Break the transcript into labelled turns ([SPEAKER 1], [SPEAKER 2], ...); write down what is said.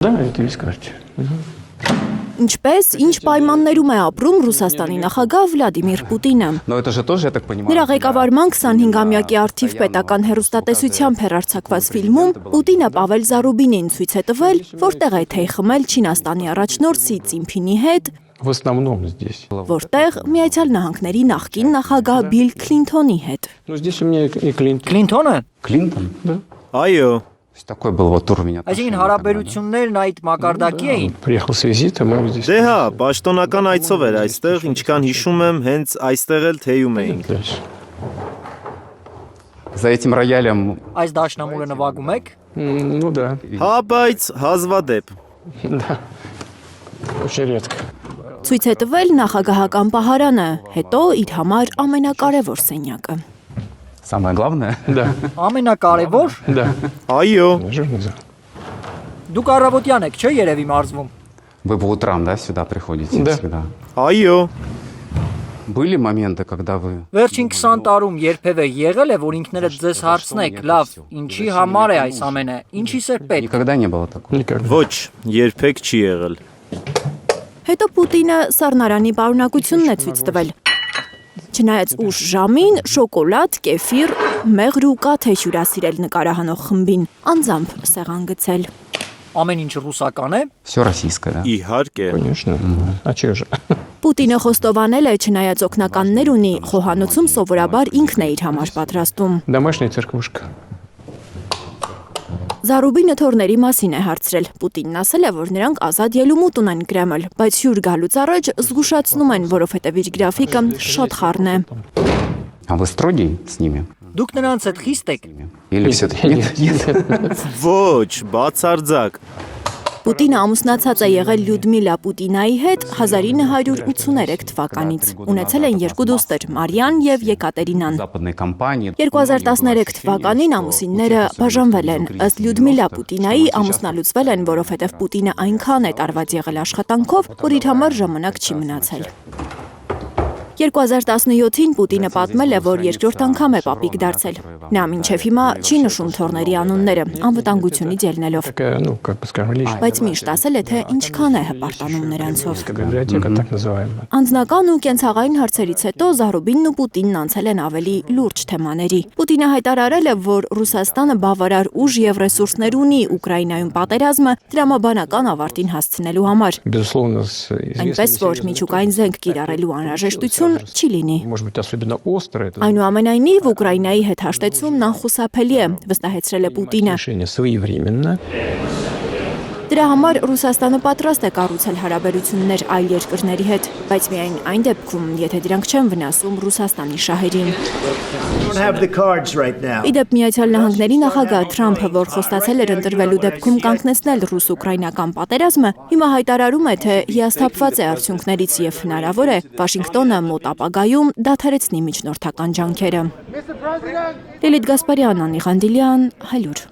[SPEAKER 1] Да, это из карты.
[SPEAKER 2] Ինչպես, ինչ պայմաններում է ապրում Ռուսաստանի նախագահ Վլադիմիր Պուտինը։ Նրա ղեկավարման 25-ամյակի արդիվ պետական հեռուստատեսությամբ հեռարձակված ֆիլմում Պուտինը Պավել Զարուբինին ցույց է տվել, որտեղ է թեյ խմել Չինաստանի առաջնորդ Սի Ցինփինի հետ,
[SPEAKER 1] В основном здесь.
[SPEAKER 2] որտեղ Միացյալ Նահանգների նախկին նախագահ Բիլ Քլինթոնի հետ։
[SPEAKER 1] Ну, здесь у меня и Клинтон.
[SPEAKER 3] Քլինթոնը։
[SPEAKER 4] Клинтон?
[SPEAKER 1] Да.
[SPEAKER 3] Այո։
[SPEAKER 4] Такой был вот уровень
[SPEAKER 3] Այսինքն
[SPEAKER 4] отношений.
[SPEAKER 3] հարաբերություններն այդ մակարդակի էին։
[SPEAKER 1] Приехал с визита, мы вот здесь.
[SPEAKER 5] Դե հա, պաշտոնական այցով էր այստեղ, ինչքան հիշում եմ, հենց այստեղ էլ թեյում էինք։
[SPEAKER 1] Дальше.
[SPEAKER 4] За этим роялем
[SPEAKER 3] Այս դաշնամուրը նվագում եք։
[SPEAKER 1] Ну да,
[SPEAKER 5] Հա, բայց հազվադեպ։
[SPEAKER 1] да. Очень редко.
[SPEAKER 2] Ցույց է տվել նախագահական պահարանը, հետո իր համար ամենակարևոր սենյակը։
[SPEAKER 4] самое главное.
[SPEAKER 1] Да,
[SPEAKER 3] Ամենակարևոր։
[SPEAKER 1] да.
[SPEAKER 5] Այո,
[SPEAKER 1] Жирный зал.
[SPEAKER 3] Դուք առավոտյան եք, չէ՞ երևի մարզվում։
[SPEAKER 4] Вы по утрам, да, сюда приходите
[SPEAKER 1] Да.
[SPEAKER 4] всегда?
[SPEAKER 5] այո։
[SPEAKER 4] Были моменты, когда вы...
[SPEAKER 3] Վերջին 20 տարում երբևէ եղել է, որ ինքներդ ձեզ հարցնեք, լավ, ինչի համար է այս ամենը, ինչի՞ս է պետք։
[SPEAKER 4] Никогда не было такого.
[SPEAKER 1] Никогда.
[SPEAKER 5] Ոչ, երբեք չի եղել։
[SPEAKER 2] Հետո Պուտինը սառնարանի պարունակությունն է ցույց տվել։ Չնայած ուշ ժամին, շոկոլադ, կեֆիր, մեղր ու կաթ է հյուրասիրել նկարահանող խմբին, անձամբ սեղան գցել։
[SPEAKER 3] Ամեն ինչ ռուսական է։
[SPEAKER 4] Все российское, да?
[SPEAKER 5] Իհարկե։
[SPEAKER 1] Конечно. А че же?
[SPEAKER 2] Պուտինը խոստովանել է, չնայած օգնականներ ունի, խոհանոցում սովորաբար ինքն է իր համար պատրաստում։
[SPEAKER 1] Домашняя церквушка.
[SPEAKER 2] Զարուբինը թորների մասին է հարցրել։ Պուտինն ասել է, որ նրանք ազատ ելումուտ ունեն Կրեմլ, բայց հյուր գալուց առաջ զգուշացնում են, որովհետև իր գրաֆիկը շատ խառն է։
[SPEAKER 4] А вы строгий с ними?
[SPEAKER 3] Դուք նրանց հետ խիստ եք։
[SPEAKER 4] Или все-таки нет?
[SPEAKER 5] Ոչ, բացարձակ։
[SPEAKER 2] Պուտինը ամուսնացած է եղել Լյուդմիլա Պուտինայի հետ 1983 թվականից։ Ունեցել են երկու դուստր՝ Մարիան եւ Եկատերինան։
[SPEAKER 4] Западные компании.
[SPEAKER 2] 2013 թվականին ամուսինները բաժանվել են։ Ըստ Լյուդմիլա Պուտինայի ամուսնալուծվել են, որովհետև Պուտինը այնքան է տարված եղել աշխատանքով, որ իր համար ժամանակ չի մնացել։ 2017-ին Պուտինը պատմել է, որ երկրորդ անգամ է պապիկ դարձել։ Նա մինչև հիմա չի նշում թորների անունները, անվտանգությունից ելնելով,
[SPEAKER 1] Такая, ну, как бы скажем, личная.
[SPEAKER 2] բայց միշտ ասել է, թե ինչքան է հպարտանում նրանցով։
[SPEAKER 1] Библиотека, так называемая.
[SPEAKER 2] Անձնական ու կենցաղային հարցերից հետո Զարուբինն ու Պուտինն անցել են ավելի լուրջ թեմաների։ Պուտինը հայտարարել է, որ Ռուսաստանը բավարար ուժ եւ ռեսուրսներ ունի Ուկրաինայում պատերազմը տրամաբանական ավարտին հասցնելու համար,
[SPEAKER 1] Безусловно, с
[SPEAKER 2] այնպես որ միջուկային զենք կիրառելու անհրաժեշտություն չի լինի։
[SPEAKER 1] может быть, особенно остро это
[SPEAKER 2] Այնուամենայնիվ Ուկրաինայի հետ հաշտեցումն անխուսափելի է, վստահեցրել է Պուտինը։
[SPEAKER 1] решение своевременно.
[SPEAKER 2] Դրա համար Ռուսաստանը պատրաստ է կառուցել հարաբերություններ այլ երկրների հետ, բայց միայն այն դեպքում, եթե դրանք չեն վնասում Ռուսաստանի շահերին։ Իդեպ Միացյալ Նահանգների նախագահ Թրամփը, որ խոստացել էր ընտրվելու դեպքում կանգնեցնել ռուս-ուկրաինական պատերազմը, հիմա հայտարարում է, թե հիասթափված է արդյունքներից եւ հնարավոր է Վաշինգտոնը մոտ ապագայում դադարեցնի միջնորդական ջանքերը։ Լիլիթ Գասպարյան, Անի Ղանդիլյան, Հայլուր։